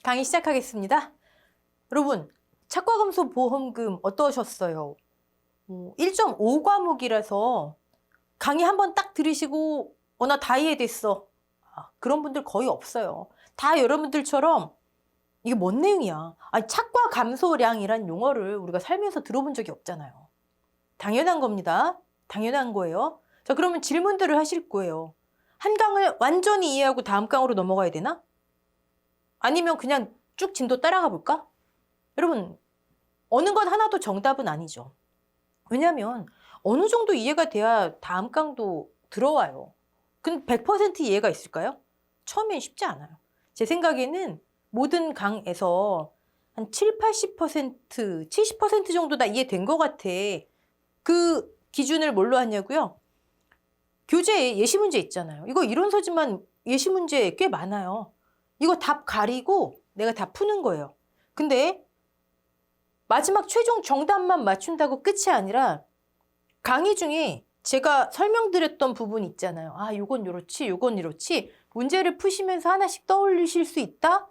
강의 시작하겠습니다. 여러분, 차과금속 보험금 어떠셨어요? 1.5과목이라서 강의 한번 딱 들으시고 나 다 이해됐어. 그런 분들 거의 없어요. 다 여러분들처럼 이게 뭔 내용이야? 아니, 차과 감소량이란 용어를 우리가 살면서 들어본 적이 없잖아요. 당연한 겁니다. 당연한 거예요. 자, 그러면 질문들을 하실 거예요. 한 강을 완전히 이해하고 다음 강으로 넘어가야 되나? 아니면 그냥 쭉 진도 따라가 볼까? 여러분, 어느 건 하나도 정답은 아니죠. 왜냐하면 어느 정도 이해가 돼야 다음 강도 들어와요. 근데 100% 이해가 있을까요? 처음엔 쉽지 않아요. 제 생각에는 모든 강에서 한 7, 80%, 70% 정도 다 이해된 것 같아. 그 기준을 뭘로 하냐고요? 교재에 예시 문제 있잖아요. 이거 이론서지만 예시 문제 꽤 많아요. 이거 답 가리고 내가 다 푸는 거예요. 근데 마지막 최종 정답만 맞춘다고 끝이 아니라 강의 중에 제가 설명드렸던 부분 있잖아요. 요건 요렇지, 요건 이렇지. 문제를 푸시면서 하나씩 떠올리실 수 있다?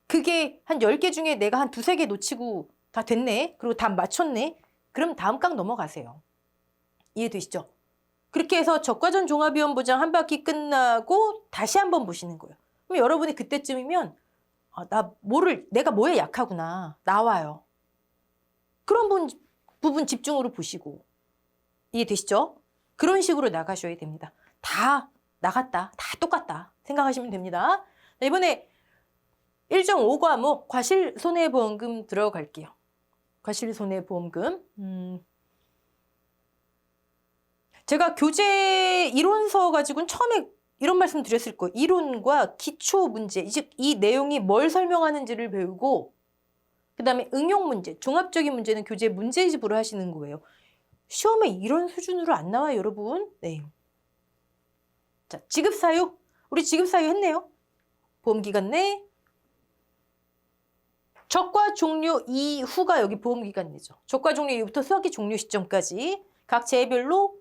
그게 한 10개 중에 내가 한 두세 개 놓치고 다 됐네. 그리고 답 맞췄네. 그럼 다음 강 넘어가세요. 이해되시죠? 그렇게 해서 적과전 종합위원 보장 한 바퀴 끝나고 다시 한번 보시는 거예요. 그럼 여러분이 그때쯤이면 내가 뭐에 약하구나. 나와요. 그런 부분 집중으로 보시고. 이해되시죠? 그런 식으로 나가셔야 됩니다. 다 나갔다. 다 똑같다. 생각하시면 됩니다. 이번에 1.5과목 과실손해보험금 들어갈게요. 과실손해보험금. 제가 교재 이론서 가지고는 처음에 이런 말씀 드렸을 거예요. 이론과 기초 문제, 즉 이 내용이 뭘 설명하는지를 배우고 그 다음에 응용 문제, 종합적인 문제는 교재 문제집으로 하시는 거예요. 시험에 이런 수준으로 안 나와요, 여러분. 네. 자, 지급사유. 우리 지급사유 했네요. 보험기간 내. 적과 종료 이후가 여기 보험기간 내죠. 적과 종료 이후부터 수학기 종료 시점까지 각 재별로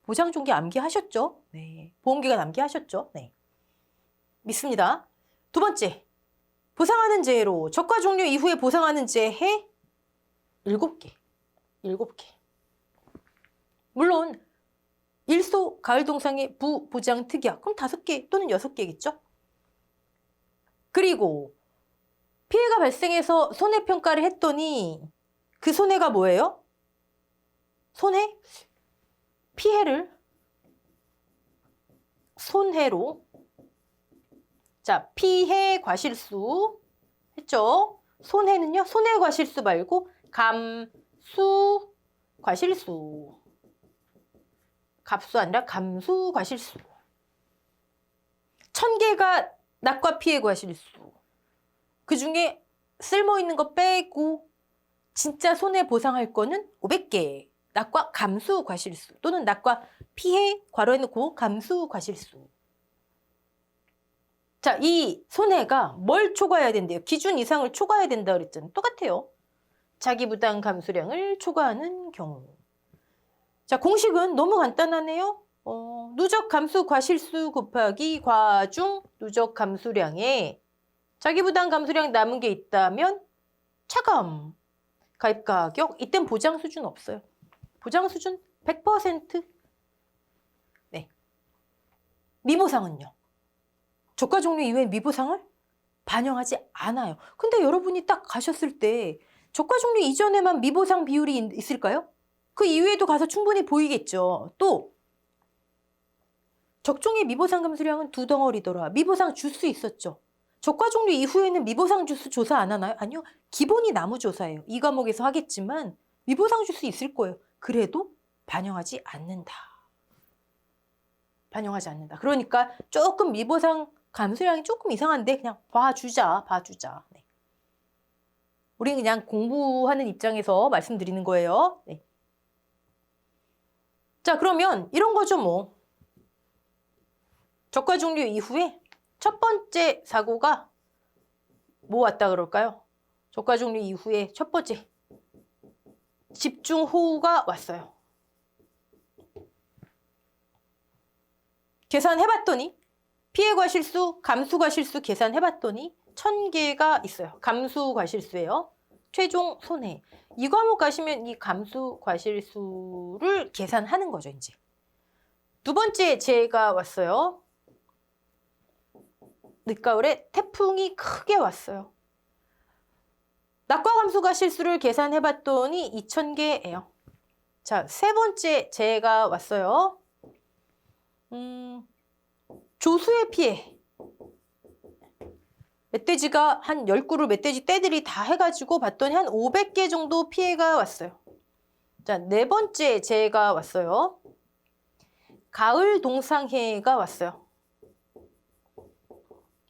보장종기 암기하셨죠? 네. 보험기간 암기하셨죠? 네. 믿습니다. 두 번째. 보상하는 재해로 적과 종료 이후에 보상하는 재해 7개. 7개. 물론 일소 가을동상의 부보장 특약 그럼 5개 또는 6개겠죠? 그리고 피해가 발생해서 손해평가를 했더니 그 손해가 뭐예요? 손해? 피해를 손해로 자, 피해 과실수 했죠? 손해는요? 손해 과실수 말고 감수 과실수. 값수 아니라 감수 과실수. 1000개가 낙과 피해 과실수. 그 중에 쓸모있는 거 빼고 진짜 손해 보상할 거는 500개. 낙과 감수 과실수 또는 낙과 피해 괄호해놓고 감수 과실수. 자, 이 손해가 뭘 초과해야 된대요? 기준 이상을 초과해야 된다 그랬잖아요. 똑같아요. 자기 부담 감수량을 초과하는 경우. 자, 공식은 너무 간단하네요. 누적 감수 과실수 곱하기 과중 누적 감수량에 자기 부담 감수량 남은 게 있다면 차감. 가입 가격. 이땐 보장 수준 없어요. 보장 수준 100%. 네. 미보상은요? 저가 종류 이외에 미보상을 반영하지 않아요. 근데 여러분이 딱 가셨을 때 저가 종류 이전에만 미보상 비율이 있을까요? 그 이후에도 가서 충분히 보이겠죠. 또 적종의 미보상 감수량은 2덩어리더라. 미보상 줄 수 있었죠. 저가 종류 이후에는 미보상 주수 조사 안 하나요? 아니요. 기본이 나무조사예요. 이 과목에서 하겠지만 미보상 줄 수 있을 거예요. 그래도 반영하지 않는다. 반영하지 않는다. 그러니까 조금 미보상 감수량이 조금 이상한데 그냥 봐주자. 네. 우리는 그냥 공부하는 입장에서 말씀드리는 거예요. 네. 자, 그러면 이런 거죠, 뭐. 적과 종료 이후에 첫 번째 사고가 뭐 왔다 그럴까요? 적과 종료 이후에 첫 번째 집중호우가 왔어요. 계산해봤더니 피해과실수, 감수과실수 계산해봤더니 1000개가 있어요. 감수 과실수예요. 최종 손해. 이 과목 가시면 이 감수 과실수를 계산하는 거죠, 이제. 두 번째 제가 왔어요. 늦가을에 태풍이 크게 왔어요. 낙과 감수 과실수를 계산해 봤더니 2000개예요. 자, 세 번째 제가 왔어요. 조수의 피해. 멧돼지가 한 10그루 멧돼지 떼들이 다 해가지고 봤더니 한 500개 정도 피해가 왔어요. 자, 네 번째 제가 왔어요. 가을 동상해가 왔어요.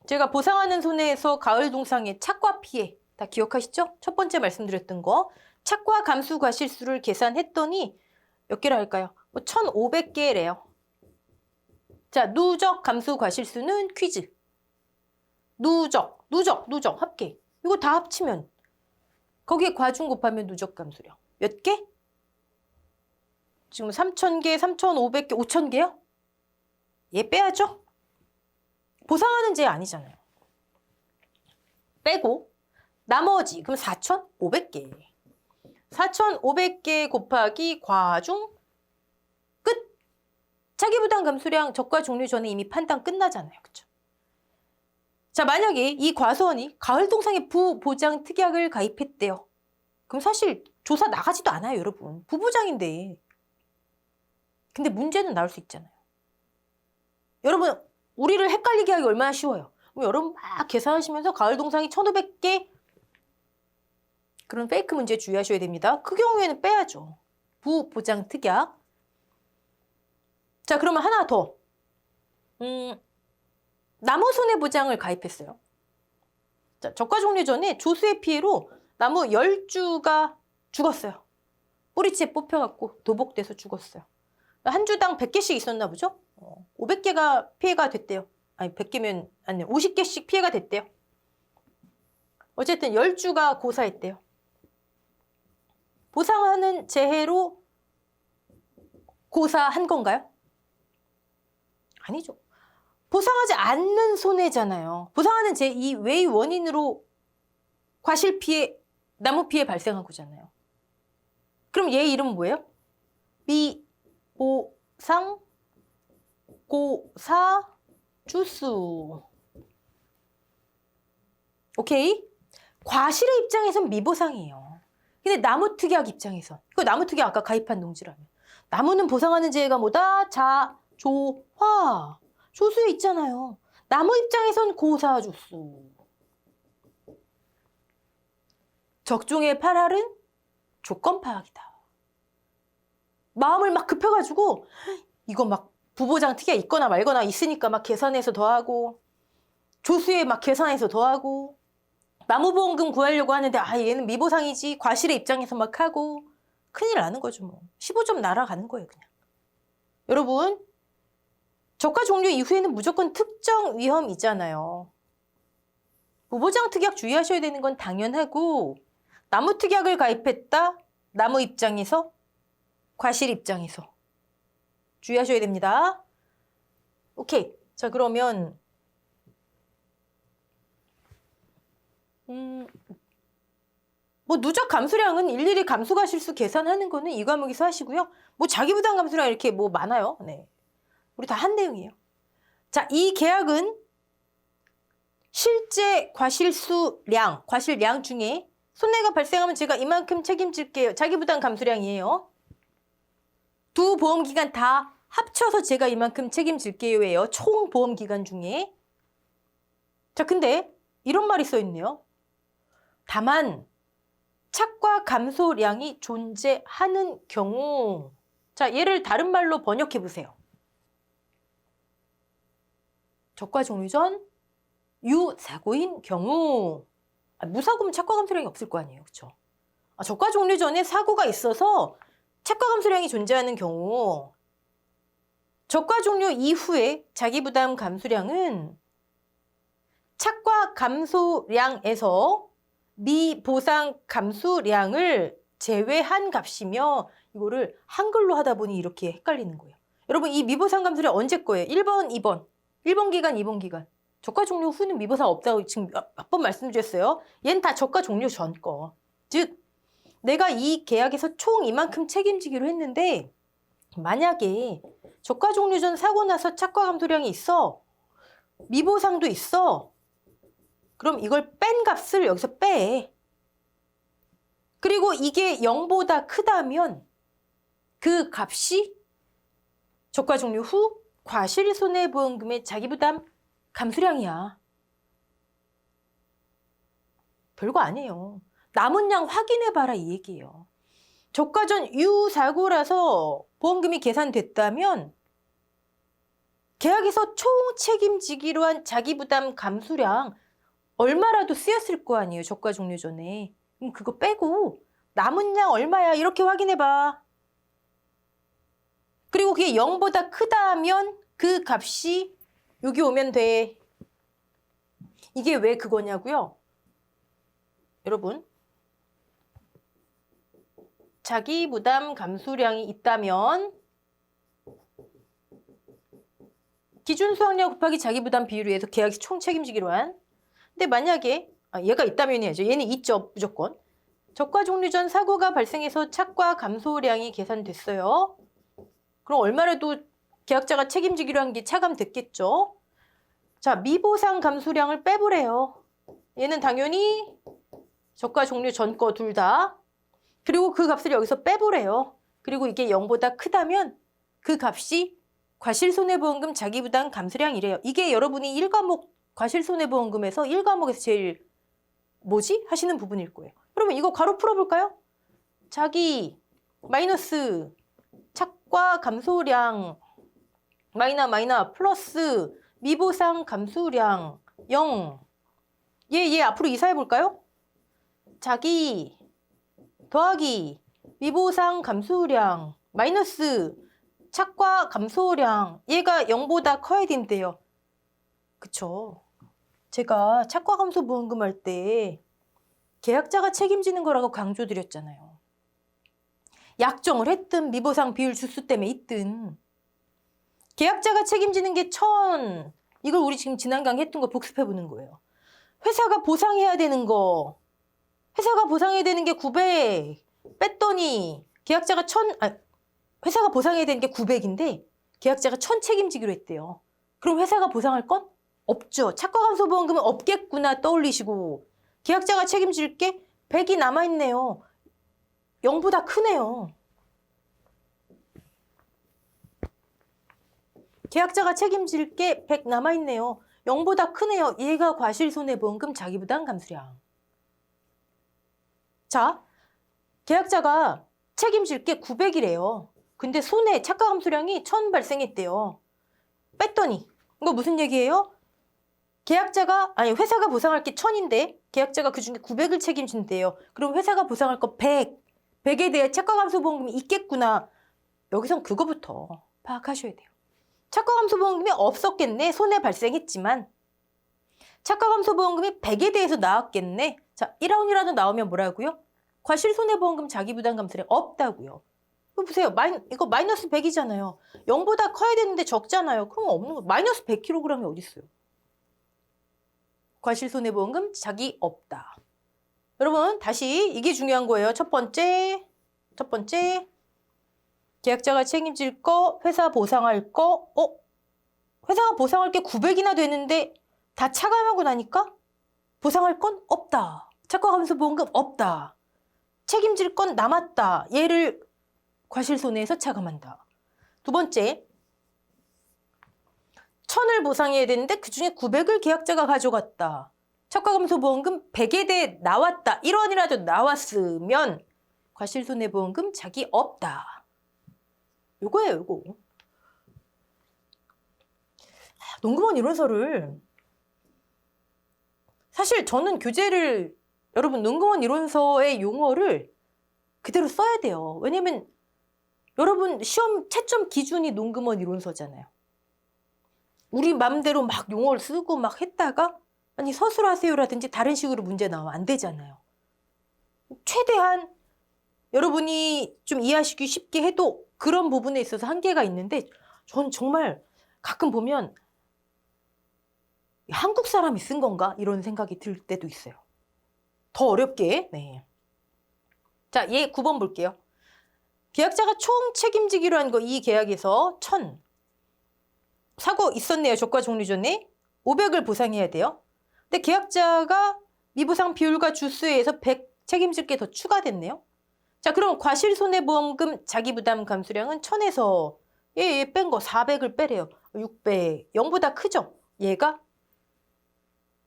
제가 보상하는 손해에서 가을 동상해 착과 피해 다 기억하시죠? 첫 번째 말씀드렸던 거. 착과 감수 과실수를 계산했더니 몇 개라 할까요? 1500개래요. 자, 누적 감수 과실수는 퀴즈. 누적 합계. 이거 다 합치면 거기에 과중 곱하면 누적 감수량. 몇 개? 지금 3000개, 3500개, 5000개요? 얘 빼야죠. 보상하는 제 아니잖아요. 빼고 나머지 그럼 4500개. 4500개 곱하기 과중 끝. 자기부담 감수량 적과 종료 전에 이미 판단 끝나잖아요. 그렇죠? 자, 만약에 이 과수원이 가을 동상에 부보장 특약을 가입했대요. 그럼 사실 조사 나가지도 않아요, 여러분. 부보장인데. 근데 문제는 나올 수 있잖아요. 여러분, 우리를 헷갈리게 하기 얼마나 쉬워요. 그럼 여러분 막 계산하시면서 가을 동상이 1500개 그런 페이크 문제 주의하셔야 됩니다. 그 경우에는 빼야죠. 부보장 특약. 자, 그러면 하나 더. 나무 손해보장을 가입했어요. 자, 적과 종료 전에 조수의 피해로 나무 10주가 죽었어요. 뿌리채 뽑혀갖고 도복돼서 죽었어요. 한 주당 100개씩 있었나 보죠? 500개가 피해가 됐대요. 아니, 100개면 아니요. 50개씩 피해가 됐대요. 어쨌든 10주가 고사했대요. 보상하는 재해로 고사한 건가요? 아니죠. 보상하지 않는 손해잖아요. 보상하는 제 이 외의 원인으로 과실 피해, 나무 피해 발생한 거잖아요. 그럼 얘 이름은 뭐예요? 미보상 고사 주수. 오케이? 과실의 입장에선 미보상이에요. 근데 나무 특약 입장에선, 이거 나무 특약 아까 가입한 농지라면 나무는 보상하는 재해가 뭐다? 자, 조, 화. 조수에 있잖아요. 나무 입장에선 고사주수. 적중의 8할은 조건 파악이다. 마음을 막 급해가지고 이거 막 부보장 특약 있거나 말거나 있으니까 막 계산해서 더하고 조수에 막 계산해서 더하고 나무보험금 구하려고 하는데 아 얘는 미보상이지 과실의 입장에서 막 하고 큰일 나는 거죠 뭐. 15점 날아가는 거예요 그냥. 여러분 적과 종료 이후에는 무조건 특정 위험이잖아요. 부보장 특약 주의하셔야 되는 건 당연하고 나무 특약을 가입했다. 나무 입장에서 과실 입장에서 주의하셔야 됩니다. 오케이. 자 그러면 뭐 누적 감수량은 일일이 감수과실수 계산하는 거는 이 과목에서 하시고요. 뭐 자기부담 감수량 이렇게 뭐 많아요. 네. 우리 다 한 내용이에요. 자, 이 계약은 실제 과실수량, 과실량 중에 손해가 발생하면 제가 이만큼 책임질게요. 자기부담 감수량이에요. 두 보험기간 다 합쳐서 제가 이만큼 책임질게요예요. 총 보험기간 중에. 자, 근데 이런 말이 써 있네요. 다만 착과 감소량이 존재하는 경우. 자, 얘를 다른 말로 번역해 보세요. 적과 종료 전 유사고인 경우. 무사고면 착과 감소량이 없을 거 아니에요. 그렇죠? 적과 종료 전에 사고가 있어서 착과 감소량이 존재하는 경우 적과 종료 이후에 자기부담 감수량은 착과 감소량에서 미보상 감수량을 제외한 값이며 이거를 한글로 하다 보니 이렇게 헷갈리는 거예요. 여러분 이 미보상 감수량 언제 거예요? 1번, 2번. 1번 기간, 2번 기간. 저가 종료 후는 미보상 없다고 지금 몇 번 말씀드렸어요. 얘는 다 저가 종료 전 거. 즉 내가 이 계약에서 총 이만큼 책임지기로 했는데 만약에 저가 종료 전 사고 나서 차과 감소량이 있어. 미보상도 있어. 그럼 이걸 뺀 값을 여기서 빼. 그리고 이게 0보다 크다면 그 값이 저가 종료 후 과실손해보험금의 자기부담 감수량이야. 별거 아니에요. 남은 양 확인해봐라 이 얘기예요. 저가 전 유사고라서 보험금이 계산됐다면 계약에서 총 책임지기로 한 자기부담 감수량 얼마라도 쓰였을 거 아니에요. 저가 종료 전에. 그럼 그거 빼고 남은 양 얼마야 이렇게 확인해봐. 그리고 그게 0보다 크다면 그 값이 여기 오면 돼. 이게 왜 그거냐고요? 여러분, 자기 부담 감수량이 있다면 기준 수확량 곱하기 자기 부담 비율에 의해서 계약이 총 책임지기로 한. 근데 만약에 얘가 있다면 해야죠. 얘는 있죠. 무조건. 저가 종료 전 사고가 발생해서 차과 감소량이 계산됐어요. 그럼 얼마라도 계약자가 책임지기로 한 게 차감됐겠죠. 자, 미보상 감소량을 빼보래요. 얘는 당연히 저가 종료 전 거 둘 다. 그리고 그 값을 여기서 빼보래요. 그리고 이게 0보다 크다면 그 값이 과실손해보험금 자기부담 감수량이래요. 이게 여러분이 1과목 과실손해보험금에서 1과목에서 제일 뭐지? 하시는 부분일 거예요. 여러분 이거 가로 풀어볼까요? 자기 마이너스 차과 감소량 마이너 플러스 미보상 감소량 0. 얘 앞으로 이사해볼까요? 자기 더하기 미보상 감소량 마이너스 차과 감소량 얘가 0보다 커야 된대요. 그쵸? 제가 차과 감소 보험금 할 때 계약자가 책임지는 거라고 강조드렸잖아요. 약정을 했든 미보상 비율 주수 때문에 있든 계약자가 책임지는 게 1000. 이걸 우리 지금 지난 강의 했던 거 복습해보는 거예요. 회사가 보상해야 되는 거. 회사가 보상해야 되는 게 900. 뺐더니 계약자가 1000. 회사가 보상해야 되는 게 900인데 계약자가 1000 책임지기로 했대요. 그럼 회사가 보상할 건 없죠. 차과감소보험금은 없겠구나 떠올리시고 계약자가 책임질 게 100이 남아있네요. 0보다 크네요. 계약자가 책임질 게 100 남아있네요. 0보다 크네요. 얘가 과실손해보험금 자기부담 감수량. 자, 계약자가 책임질 게 900이래요. 근데 손해 차가 감소량이 1000 발생했대요. 뺐더니 이거 무슨 얘기예요? 회사가 보상할 게 1000인데 계약자가 그중에 900을 책임진대요. 그럼 회사가 보상할 거 100. 100에 대해 차가 감소 보험금이 있겠구나. 여기선 그거부터 파악하셔야 돼요. 차가 감소 보험금이 없었겠네. 손해 발생했지만. 차가 감소 보험금이 100에 대해서 나왔겠네. 자, 1라운이라도 나오면 뭐라고요? 과실손해보험금 자기부담 감수량 없다고요. 보세요. 이거 마이너스 100이잖아요. 0보다 커야 되는데 적잖아요. 그럼 없는 거. 마이너스 100kg이 어디 있어요? 과실손해보험금 자기 없다. 여러분 다시 이게 중요한 거예요. 첫 번째 계약자가 책임질 거, 회사 보상할 거. 회사가 보상할 게 900이나 되는데 다 차감하고 나니까 보상할 건 없다. 차과감소보험금 없다. 책임질 건 남았다. 얘를 과실손해에서 차감한다. 두 번째, 1000을 보상해야 되는데 그중에 900을 계약자가 가져갔다. 차과감소보험금 100에 대해 나왔다. 1원이라도 나왔으면 과실손해보험금 자기 없다. 요거예요, 요거. 농구원 이론서를 사실 저는 교재를 여러분 농구원 이론서의 용어를 그대로 써야 돼요. 왜냐면 여러분 시험 채점 기준이 농구원 이론서잖아요. 우리 맘대로 막 용어를 쓰고 막 했다가 아니 서술하세요라든지 다른 식으로 문제 나오면 안 되잖아요. 최대한 여러분이 좀 이해하시기 쉽게 해도 그런 부분에 있어서 한계가 있는데 전 정말 가끔 보면 한국 사람이 쓴 건가? 이런 생각이 들 때도 있어요. 더 어렵게. 네. 자, 얘 9번 볼게요. 계약자가 총 책임지기로 한 거 이 계약에서 1000. 사고 있었네요. 조과 종료 전에. 500을 보상해야 돼요. 근데 계약자가 미보상 비율과 주수에 의해서 100 책임질 게 더 추가됐네요. 자, 그럼 과실손해보험금 자기부담 감수량은 1000에서 얘 뺀 거 400을 빼래요. 600. 0보다 크죠? 얘가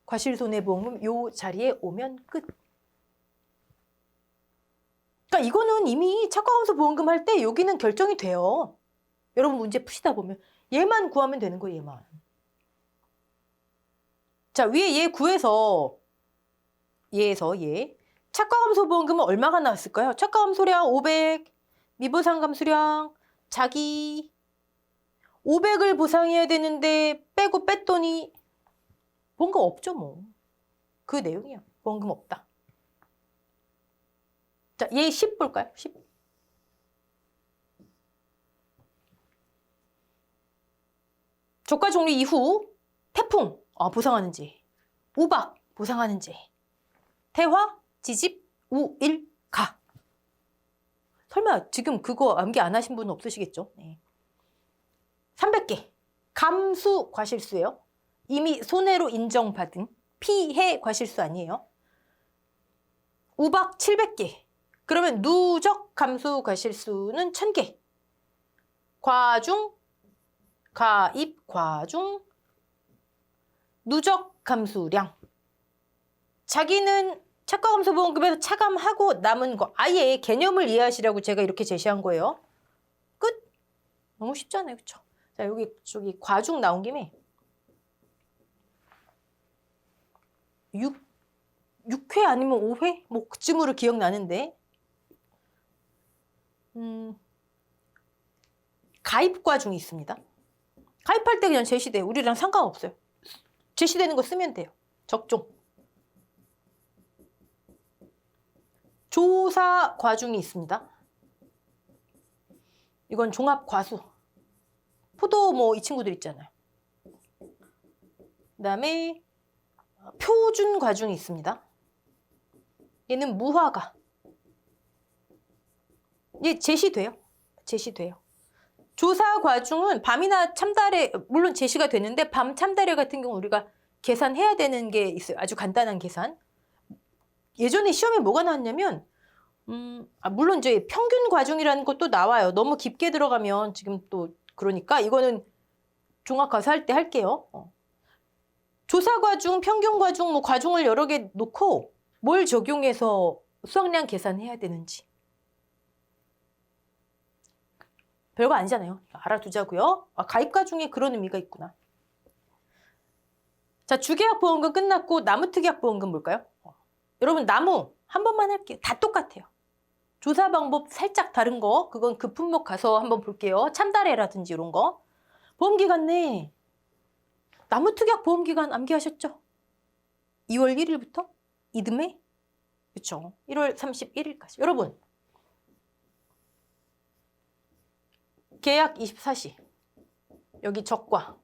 과실손해보험금 요 자리에 오면 끝. 그러니까 이거는 이미 차과감소보험금 할 때 여기는 결정이 돼요. 여러분 문제 푸시다 보면 얘만 구하면 되는 거예요. 얘만. 자, 위에 얘 구해서 얘에서 얘 차과감소보험금은 얼마가 나왔을까요? 차과감소량 500, 미보상 감수량 자기 500을 보상해야 되는데 빼고 뺐더니 보험금 없죠 뭐. 그 내용이야. 보험금 없다. 자, 얘 10 볼까요? 10. 조과 종료 이후 태풍 보상하는지, 우박 보상하는지, 태화, 지집, 우일, 가. 설마 지금 그거 암기 안 하신 분은 없으시겠죠? 네. 300개. 감수 과실수예요. 이미 손해로 인정받은 피해 과실수 아니에요. 우박 700개. 그러면 누적 감수 과실수는 1000개. 과중, 가입, 과중, 누적 감수량. 자기는 차과감소보험금에서 차감하고 남은 거 아예 개념을 이해하시라고 제가 이렇게 제시한 거예요. 끝. 너무 쉽잖아요. 그쵸? 자, 여기 저기 과중 나온 김에 6회 아니면 5회? 뭐 그쯤으로 기억나는데 가입 과중이 있습니다. 가입할 때 그냥 제시돼요. 우리랑 상관없어요. 제시되는 거 쓰면 돼요. 적종. 조사 과중이 있습니다. 이건 종합 과수. 포도 뭐 이 친구들 있잖아요. 그다음에 표준 과중이 있습니다. 얘는 무화과. 얘 제시돼요. 제시돼요. 조사 과중은 밤이나 참달에 물론 제시가 되는데 밤 참달에 같은 경우 우리가 계산해야 되는 게 있어요. 아주 간단한 계산. 예전에 시험에 뭐가 나왔냐면 물론 이제 평균 과중이라는 것도 나와요. 너무 깊게 들어가면 지금 또 그러니까 이거는 종합과세 할 때 할게요. 조사 과중, 평균 과중, 뭐 과중을 여러 개 놓고 뭘 적용해서 수확량 계산해야 되는지. 별거 아니잖아요. 알아두자고요. 가입 과중에 그런 의미가 있구나. 자, 주계약보험금 끝났고 나무특약보험금 볼까요? 여러분 나무 한 번만 할게요. 다 똑같아요. 조사 방법 살짝 다른 거 그건 그 품목 가서 한번 볼게요. 참다래라든지 이런 거. 보험기간 내 나무특약 보험기간 암기하셨죠? 2월 1일부터 이듬해 그렇죠. 1월 31일까지. 여러분 계약 24시 여기 적과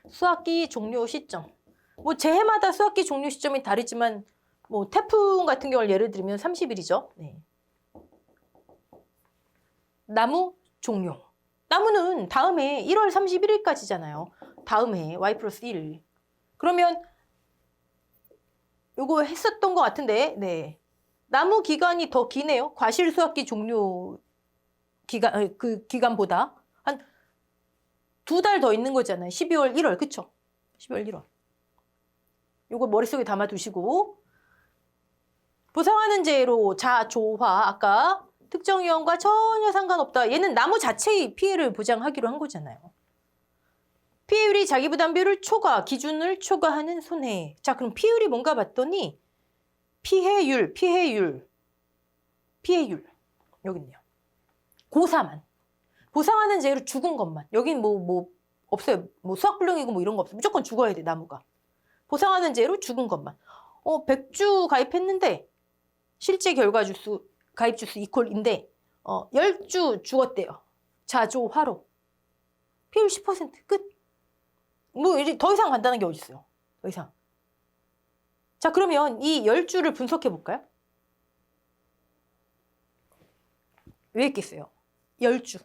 수학기 종료 시점 뭐 재해마다 수학기 종료 시점이 다르지만 뭐 태풍 같은 경우를 예를 들면 30일이죠. 네. 나무 종료. 나무는 다음해 1월 31일까지잖아요. 다음 해 Y 플러스 1. 그러면 요거 했었던 것 같은데 네. 나무 기간이 더 기네요. 과실 수학기 종료 기간 그 기간보다 한 2달 더 있는 거잖아요. 12월 1월 그쵸? 12월 1월. 요거 머릿속에 담아 두시고 보상하는 제로 자조화 아까 특정 유형과 전혀 상관없다. 얘는 나무 자체의 피해를 보장하기로 한 거잖아요. 피해율이 자기부담비율을 초과, 기준을 초과하는 손해. 자, 그럼 피해율이 뭔가 봤더니 피해율. 여기 있네요. 고사만. 보상하는 제로 죽은 것만. 여긴 뭐 없어요. 뭐 수학불능이고 뭐 이런 거 없어요. 무조건 죽어야 돼, 나무가. 보상하는 제로 죽은 것만. 100주 가입했는데 실제 결과 주수, 가입 주수 이퀄인데 10주 죽었대요. 자조화로. 피해율 10% 끝. 뭐 이제 더 이상 간단한 게 어디 있어요? 더 이상. 자, 그러면 이 10주를 분석해 볼까요? 왜 있겠어요? 10주.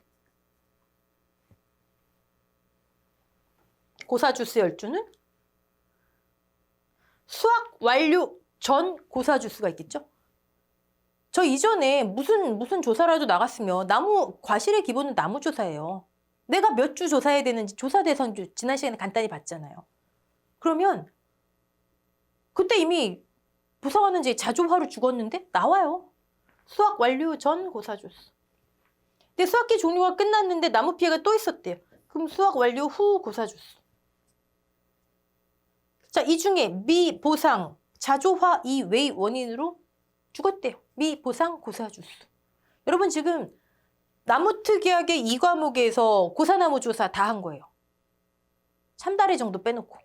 고사주스 10주는 수확 완료 전 고사주스가 있겠죠? 저 이전에 무슨 조사라도 나갔으면 과실의 기본은 나무 조사예요. 내가 몇 주 조사해야 되는지 조사 대상주 지난 시간에 간단히 봤잖아요. 그러면 그때 이미 부성하는지 자조화로 죽었는데 나와요. 수확 완료 전 고사주스. 근데 수확기 종료가 끝났는데 나무 피해가 또 있었대요. 그럼 수확 완료 후 고사주스. 자, 이 중에 미보상, 자조화 이외의 원인으로 죽었대요. 미보상 고사주스. 여러분 지금 나무특이하게 이 과목에서 고사나무 조사 다 한 거예요. 참다리 정도 빼놓고.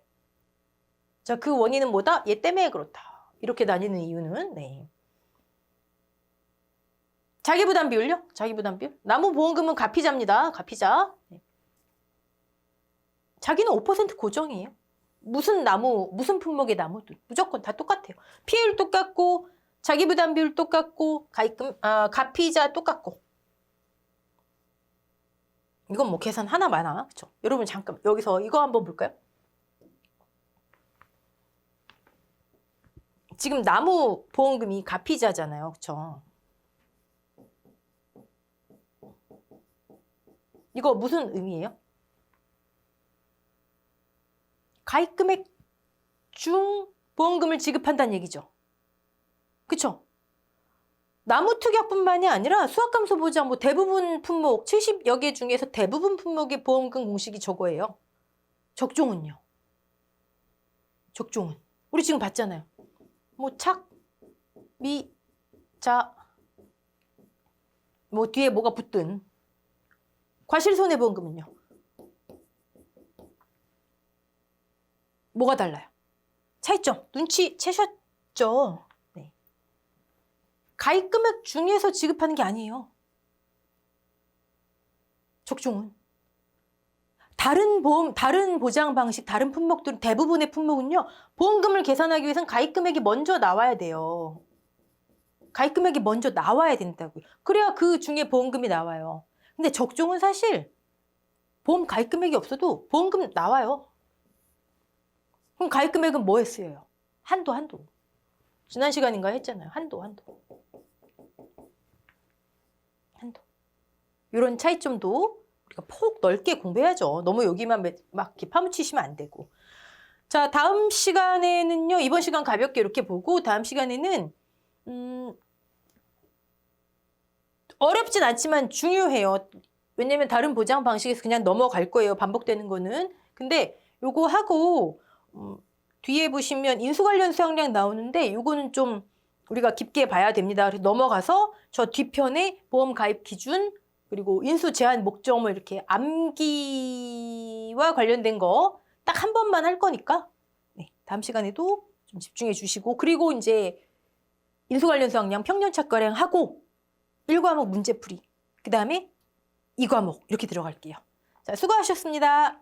자, 그 원인은 뭐다? 얘 때문에 그렇다. 이렇게 나뉘는 이유는 네. 자기부담 비율요? 자기부담 비율. 나무보험금은 가피자입니다. 가피자. 네. 자기는 5% 고정이에요. 무슨 품목의 나무든 무조건 다 똑같아요. 피해율 똑같고 자기부담 비율 똑같고 가피자 똑같고. 이건 뭐 계산 하나 많아. 그쵸? 여러분 잠깐 여기서 이거 한번 볼까요? 지금 나무 보험금이 가피자잖아요. 그쵸? 이거 무슨 의미예요? 가입금액 중 보험금을 지급한다는 얘기죠. 그쵸? 나무특약뿐만이 아니라 수확감소보장 대부분 품목 70여 개 중에서 대부분 품목의 보험금 공식이 저거예요. 적종은요? 적종은 우리 지금 봤잖아요. 뭐 착, 미, 자, 뭐 뒤에 뭐가 붙든 과실손해보험금은요? 뭐가 달라요? 차이점 눈치채셨죠? 네. 가입금액 중에서 지급하는 게 아니에요. 적종은. 다른 보장 방식, 다른 품목들은 대부분의 품목은요. 보험금을 계산하기 위해서는 가입금액이 먼저 나와야 돼요. 가입금액이 먼저 나와야 된다고요. 그래야 그 중에 보험금이 나와요. 근데 적종은 사실 보험 가입금액이 없어도 보험금 나와요. 그럼 가입금액은 뭐에 쓰여요? 한도. 지난 시간인가 했잖아요. 한도. 이런 차이점도 우리가 폭 넓게 공부해야죠. 너무 여기만 막 이렇게 파묻히시면 안 되고. 자, 다음 시간에는요. 이번 시간 가볍게 이렇게 보고 다음 시간에는 어렵진 않지만 중요해요. 왜냐면 다른 보장 방식에서 그냥 넘어갈 거예요. 반복되는 거는. 근데 요거 하고 뒤에 보시면 인수 관련 수확량 나오는데 요거는 좀 우리가 깊게 봐야 됩니다. 그래서 넘어가서 저 뒤편에 보험 가입 기준 그리고 인수 제한 목적을 이렇게 암기와 관련된 거 딱 한 번만 할 거니까 네, 다음 시간에도 좀 집중해 주시고 그리고 이제 인수 관련 수확량 평년착과량 하고 1과목 문제풀이 그 다음에 2과목 이렇게 들어갈게요. 자, 수고하셨습니다.